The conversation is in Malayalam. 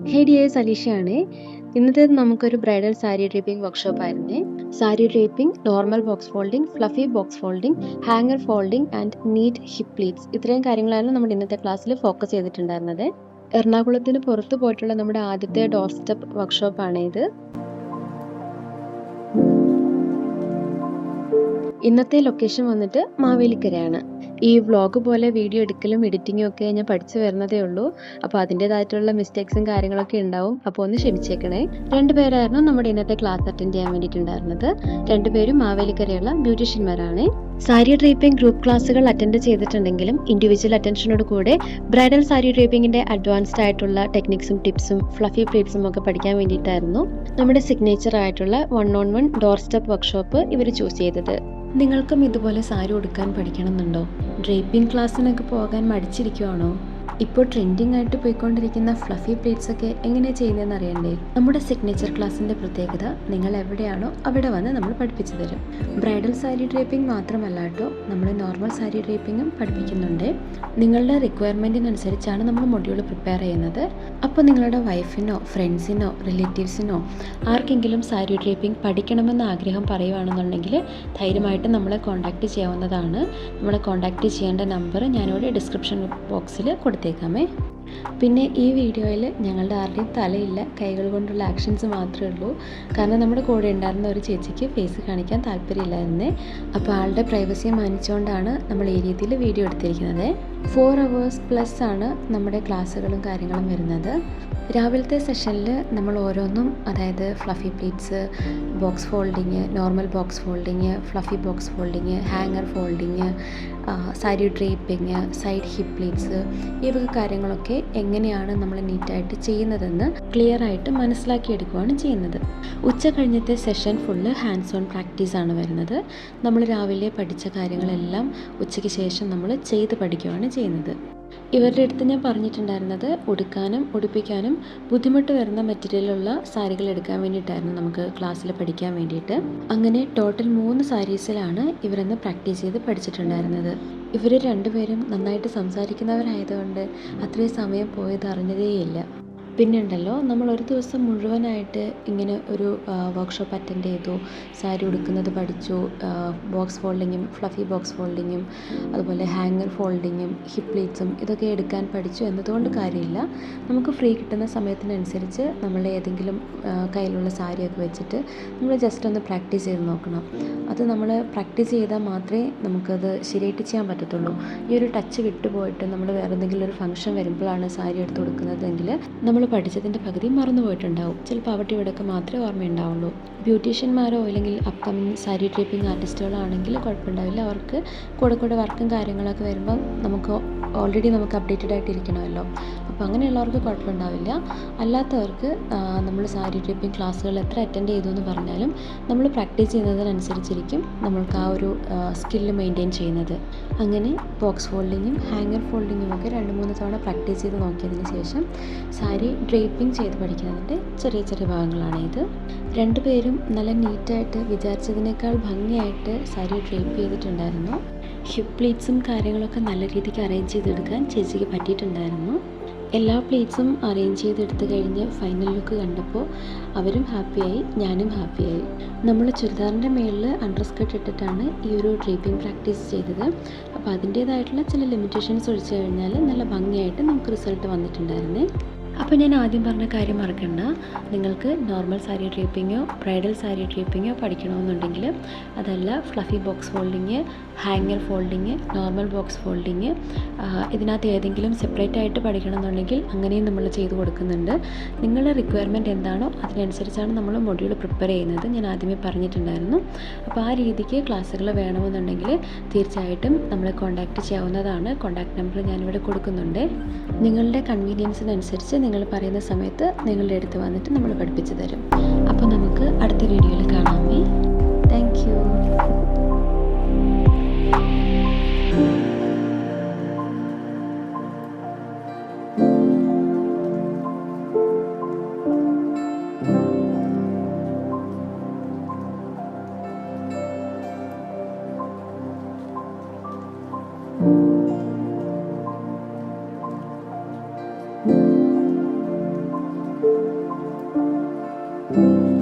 ഹേ ഡിയേഴ്സ്, അലീഷയാണ്. ഇന്നത്തെ നമുക്കൊരു ബ്രൈഡൽ സാരി ഡ്രേപ്പിംഗ് വർക്ക്ഷോപ്പ് ആയിരുന്നേ. Sari draping, normal box folding, fluffy box folding, hanger folding and neat hip pleats, ഇത്രയും കാര്യങ്ങളായിരുന്നു നമ്മുടെ ഇന്നത്തെ ക്ലാസ്സിൽ ഫോക്കസ് ചെയ്തിട്ടുണ്ടായിരുന്നത്. എറണാകുളത്തിന് പുറത്ത് പോയിട്ടുള്ള നമ്മുടെ ആദ്യത്തെ ഡോർ സ്റ്റെപ്പ് വർക്ക്ഷോപ്പാണ് ഇത്. ഇന്നത്തെ ലൊക്കേഷൻ വന്നിട്ട് മാവേലിക്കരയാണ്. ഈ വ്ളോഗ് പോലെ വീഡിയോ എടുക്കലും എഡിറ്റിങ്ങും ഒക്കെ ഞാൻ പഠിച്ചു വരുന്നതേ ഉള്ളൂ. അപ്പോൾ അതിൻ്റെതായിട്ടുള്ള മിസ്റ്റേക്സും കാര്യങ്ങളൊക്കെ ഉണ്ടാവും. അപ്പോൾ ഒന്ന് ക്ഷമിച്ചേക്കണേ. രണ്ടുപേരായിരുന്നു നമ്മുടെ ഇന്നത്തെ ക്ലാസ് അറ്റൻഡ് ചെയ്യാൻ വേണ്ടിയിട്ടുണ്ടായിരുന്നത്. രണ്ടുപേരും മാവേലിക്കരയുള്ള ബ്യൂട്ടീഷ്യന്മാരാണ്. സാരി ഡ്രേപ്പിംഗ് ഗ്രൂപ്പ് ക്ലാസ്സുകൾ അറ്റൻഡ് ചെയ്തിട്ടുണ്ടെങ്കിലും ഇൻഡിവിജ്വൽ അറ്റൻഷനോട് കൂടെ ബ്രൈഡൽ സാരി ഡ്രേപ്പിംഗിന്റെ അഡ്വാൻസ്ഡ് ആയിട്ടുള്ള ടെക്നിക്സും ടിപ്സും ഫ്ലഫി പ്ലേറ്റ്സും ഒക്കെ പഠിക്കാൻ വേണ്ടിയിട്ടായിരുന്നു നമ്മുടെ സിഗ്നേച്ചർ ആയിട്ടുള്ള 1-on-1 ഡോർ സ്റ്റെപ്പ് വർക്ക്ഷോപ്പ് ഇവർ ചൂസ് ചെയ്തത്. നിങ്ങൾക്കും ഇതുപോലെ സാരി ഉടുക്കാൻ പഠിക്കണമെന്നുണ്ടോ? ഡ്രേപ്പിംഗ് ക്ലാസ്സിനൊക്കെ പോകാൻ മടിച്ചിരിക്കുവാണോ? ഇപ്പോൾ ട്രെൻഡിങ് ആയിട്ട് പോയിക്കൊണ്ടിരിക്കുന്ന ഫ്ലഫി പ്ലേറ്റ്സ് ഒക്കെ എങ്ങനെയാണ് ചെയ്യുന്നതെന്ന് അറിയണ്ടേ? നമ്മുടെ സിഗ്നേച്ചർ ക്ലാസ്സിൻ്റെ പ്രത്യേകത, നിങ്ങൾ എവിടെയാണോ അവിടെ വന്ന് നമ്മൾ പഠിപ്പിച്ചു തരും. ബ്രൈഡൽ സാരി ഡ്രേപ്പിംഗ് മാത്രമല്ല കേട്ടോ, നമ്മൾ നോർമൽ സാരി ഡ്രേപ്പിംഗും പഠിപ്പിക്കുന്നുണ്ട്. നിങ്ങളുടെ റിക്വയർമെൻറ്റിനനുസരിച്ചാണ് നമ്മൾ മൊഡ്യൂൾ പ്രിപ്പയർ ചെയ്യുന്നത്. അപ്പോൾ നിങ്ങളുടെ വൈഫിനോ ഫ്രണ്ട്സിനോ റിലേറ്റീവ്സിനോ ആർക്കെങ്കിലും സാരി ഡ്രേപ്പിംഗ് പഠിക്കണമെന്ന് ആഗ്രഹം പറയുകയാണെന്നുണ്ടെങ്കിൽ ധൈര്യമായിട്ട് നമ്മളെ കോൺടാക്റ്റ് ചെയ്യാവുന്നതാണ്. നമ്മളെ കോൺടാക്റ്റ് ചെയ്യേണ്ട നമ്പർ ഞാനിവിടെ ഡിസ്ക്രിപ്ഷൻ ബോക്സിൽ കൊടുത്തേക്കാമേ. പിന്നെ ഈ വീഡിയോയിൽ ഞങ്ങളുടെ ആരുടെയും തലയില്ല, കൈകൾ കൊണ്ടുള്ള ആക്ഷൻസ് മാത്രമേ ഉള്ളൂ. കാരണം നമ്മുടെ കൂടെ ഉണ്ടായിരുന്ന ഒരു ചേച്ചിക്ക് ഫേസ് കാണിക്കാൻ താല്പര്യമില്ലായിരുന്നേ. അപ്പോൾ ആളുടെ പ്രൈവസി മാനിച്ചുകൊണ്ടാണ് നമ്മൾ ഈ രീതിയിൽ വീഡിയോ എടുത്തിരിക്കുന്നത്. 4 hours+ ആണ് നമ്മുടെ ക്ലാസ്സുകളും കാര്യങ്ങളും വരുന്നത്. രാവിലത്തെ സെഷനിൽ നമ്മൾ ഓരോന്നും, അതായത് fluffy pleats, box folding, normal box folding, fluffy box folding, hanger folding, sari draping, side hip pleats, ഈ വക കാര്യങ്ങളൊക്കെ എങ്ങനെയാണ് നമ്മൾ നീറ്റായിട്ട് ചെയ്യുന്നതെന്ന് ക്ലിയർ ആയിട്ട് മനസ്സിലാക്കിയെടുക്കുകയാണ് ചെയ്യുന്നത്. ഉച്ച കഴിഞ്ഞത്തെ സെഷൻ ഫുള്ള് ഹാൻഡ്സ് ഓൺ പ്രാക്ടീസാണ് വരുന്നത്. നമ്മൾ രാവിലെ പഠിച്ച കാര്യങ്ങളെല്ലാം ഉച്ചയ്ക്ക് ശേഷം നമ്മൾ ചെയ്ത് പഠിക്കുകയാണ് ചെയ്യുന്നത്. ഇവരുടെ അടുത്ത് ഞാൻ പറഞ്ഞിട്ടുണ്ടായിരുന്നത് ഉടുക്കാനും ഉടുപ്പിക്കാനും ബുദ്ധിമുട്ട് വരുന്ന മെറ്റീരിയലുള്ള സാരികൾ എടുക്കാൻ വേണ്ടിയിട്ടായിരുന്നു നമുക്ക് ക്ലാസ്സിൽ പഠിക്കാൻ വേണ്ടിയിട്ട്. അങ്ങനെ ടോട്ടൽ 3 സാരീസിലാണ് ഇവരെന്ന് പ്രാക്ടീസ് ചെയ്ത് പഠിച്ചിട്ടുണ്ടായിരുന്നത്. ഇവർ രണ്ടുപേരും നന്നായിട്ട് സംസാരിക്കുന്നവരായതുകൊണ്ട് അത്രയും സമയം പോയത് അറിഞ്ഞതേയില്ല. പിന്നെ ഉണ്ടല്ലോ, നമ്മൾ ഒരു ദിവസം മുഴുവനായിട്ട് ഇങ്ങനെ ഒരു വർക്ക്ഷോപ്പ് അറ്റൻഡ് ചെയ്തു, സാരി ഉടുക്കുന്നത് പഠിച്ചു, ബോക്സ് ഫോൾഡിങ്ങും ഫ്ലഫി ബോക്സ് ഫോൾഡിങ്ങും അതുപോലെ ഹാങ്ങർ ഫോൾഡിങ്ങും ഹിപ്പ് പ്ലീറ്റ്സും ഇതൊക്കെ എടുക്കാൻ പഠിച്ചു എന്നതുകൊണ്ട് കാര്യമില്ല. നമുക്ക് ഫ്രീ കിട്ടുന്ന സമയത്തിനനുസരിച്ച് നമ്മളുടെ ഏതെങ്കിലും കയ്യിലുള്ള സാരിയൊക്കെ വെച്ചിട്ട് നമ്മൾ ജസ്റ്റ് ഒന്ന് പ്രാക്ടീസ് ചെയ്ത് നോക്കണം. അത് നമ്മൾ പ്രാക്ടീസ് ചെയ്താൽ മാത്രമേ നമുക്കത് ശരിയായിട്ട് ചെയ്യാൻ പറ്റത്തുള്ളൂ. ഈ ഒരു ടച്ച് വിട്ടുപോയിട്ട് നമ്മൾ വേറെ എന്തെങ്കിലും ഒരു ഫംഗ്ഷൻ വരുമ്പോഴാണ് സാരി എടുത്ത് കൊടുക്കുന്നതെങ്കിൽ നമ്മൾ പഠിച്ചതിൻ്റെ പകുതി മറന്നു പോയിട്ടുണ്ടാവും. ചിലപ്പോൾ അവിടെ ഇവിടെയൊക്കെ മാത്രമേ ഓർമ്മയുണ്ടാവുള്ളൂ. ബ്യൂട്ടീഷ്യന്മാരോ അല്ലെങ്കിൽ അപ്കമിങ് സാരി ഡ്രേപ്പിംഗ് ആർട്ടിസ്റ്റുകളോ ആണെങ്കിൽ കുഴപ്പമുണ്ടാവില്ല. അവർക്ക് കൂടെ വർക്കും കാര്യങ്ങളൊക്കെ വരുമ്പോൾ നമുക്ക് ഓൾറെഡി അപ്ഡേറ്റഡ് ആയിട്ടിരിക്കണമല്ലോ. അപ്പോൾ അങ്ങനെയുള്ളവർക്ക് കുഴപ്പമുണ്ടാവില്ല. അല്ലാത്തവർക്ക് നമ്മൾ സാരി ഡ്രേപ്പിംഗ് ക്ലാസ്സുകൾ എത്ര അറ്റൻഡ് ചെയ്തു എന്ന് പറഞ്ഞാലും നമ്മൾ പ്രാക്ടീസ് ചെയ്യുന്നതിനനുസരിച്ചിരിക്കും നമ്മൾക്ക് ആ ഒരു സ്കില്ല് മെയിൻറ്റെയിൻ ചെയ്യുന്നത്. അങ്ങനെ ബോക്സ് ഫോൾഡിങ്ങും ഹാങ്ങർ ഫോൾഡിങ്ങും ഒക്കെ 2-3 തവണ പ്രാക്ടീസ് ചെയ്ത് നോക്കിയതിന് ശേഷം സാരി ഡ്രേപ്പിംഗ് ചെയ്ത് പഠിക്കുന്നതിൻ്റെ ചെറിയ ചെറിയ ഭാഗങ്ങളാണ് ഇത്. രണ്ടുപേരും നല്ല നീറ്റായിട്ട് വിചാരിച്ചതിനേക്കാൾ ഭംഗിയായിട്ട് സാരി ഡ്രേപ്പ് ചെയ്തിട്ടുണ്ടായിരുന്നു. ഹിപ്പ് പ്ലീറ്റ്സും കാര്യങ്ങളൊക്കെ നല്ല രീതിക്ക് അറേഞ്ച് ചെയ്തെടുക്കാൻ ചേച്ചിക്ക് പറ്റിയിട്ടുണ്ടായിരുന്നു. എല്ലാ പ്ലേറ്റ്സും അറേഞ്ച് ചെയ്തെടുത്ത് കഴിഞ്ഞ് ഫൈനൽ ലുക്ക് കണ്ടപ്പോൾ അവരും ഹാപ്പിയായി, ഞാനും ഹാപ്പിയായി. നമ്മൾ ചുരിദാറിൻ്റെ മുകളിൽ അണ്ടർസ്കർട്ട് ഇട്ടിട്ടാണ് ഈ ഒരു ഡ്രേപ്പിംഗ് പ്രാക്ടീസ് ചെയ്തത്. അപ്പോൾ അതിൻ്റേതായിട്ടുള്ള ചില ലിമിറ്റേഷൻസ് ഒഴിച്ചു കഴിഞ്ഞാൽ നല്ല ഭംഗിയായിട്ട് നമുക്ക് റിസൾട്ട് വന്നിട്ടുണ്ടായിരുന്നേ. അപ്പോൾ ഞാൻ ആദ്യം പറഞ്ഞ കാര്യം മറക്കണ്ട. നിങ്ങൾക്ക് നോർമൽ സാരി ഡ്രേപ്പിങ്ങോ ബ്രൈഡൽ സാരി ഡ്രേപ്പിങ്ങോ പഠിക്കണമെന്നുണ്ടെങ്കിൽ, അതല്ല fluffy box folding, hanger folding, normal box folding, ഇതിനകത്ത് ഏതെങ്കിലും സെപ്പറേറ്റ് ആയിട്ട് പഠിക്കണമെന്നുണ്ടെങ്കിൽ അങ്ങനെയും നമ്മൾ ചെയ്ത് കൊടുക്കുന്നുണ്ട്. നിങ്ങളുടെ റിക്വയർമെൻറ്റ് എന്താണോ അതിനനുസരിച്ചാണ് നമ്മൾ മൊഡ്യൂൾ പ്രിപ്പയർ ചെയ്യുന്നത്. ഞാൻ ആദ്യമേ പറഞ്ഞിട്ടുണ്ടായിരുന്നു. അപ്പോൾ ആ രീതിക്ക് ക്ലാസ്സുകൾ വേണമെന്നുണ്ടെങ്കിൽ തീർച്ചയായിട്ടും നമ്മളെ കോൺടാക്റ്റ് ചെയ്യാവുന്നതാണ്. കോൺടാക്റ്റ് നമ്പർ ഞാനിവിടെ കൊടുക്കുന്നുണ്ട്. നിങ്ങളുടെ കൺവീനിയൻസിനനുസരിച്ച് നിങ്ങൾ പറയുന്ന സമയത്ത് നിങ്ങളുടെ അടുത്ത് വന്നിട്ട് നമ്മൾ പഠിപ്പിച്ചു തരും. അപ്പോൾ നമുക്ക് അടുത്ത വീഡിയോയിൽ കാണാമേ. Thank you. കേട്ടോ.